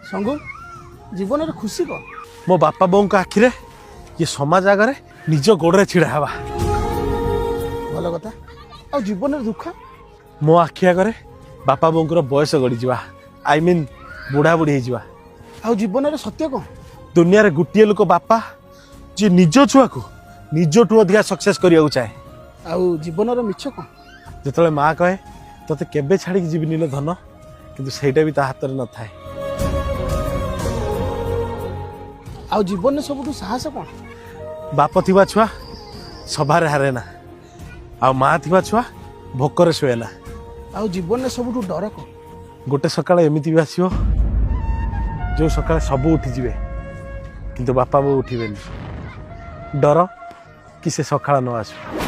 संगु जीवन रे खुशी को मो बापा बों आखिरे ये समाज आगे निज गोड़े छिड़ा हवा भल कथा आ जीवन रे दुख मो आखि आगे बापा बोंकर बयस गड़ी जावा आई मीन बुढ़ा बुढ़ी हो आ जीवन रे सत्य कौन दुनिया रे गुटिए लोक बापा जी निज छुआ को निजठू अधिका सक्सेस करने चाहे आ जीवन रे मिछ कौन जिते माँ कहे तोते केबे छाड़ी जीवनी लो धन किंतु सेटा भी ता हाथ में न थाए आ जीवन रे सबुठु साहस कौन बाप थिबा छुआ सभारे हारे ना आ माँ थिबा छुआ भोकरे शुए ना आ जीवन रे सबुठु डर कौन गोटे सकाळ एमिति भी आसीओ जो सकाळ सब उठी जिवे किंतु बापा बो उठिबेनी डर कि से सकाळ न आसु।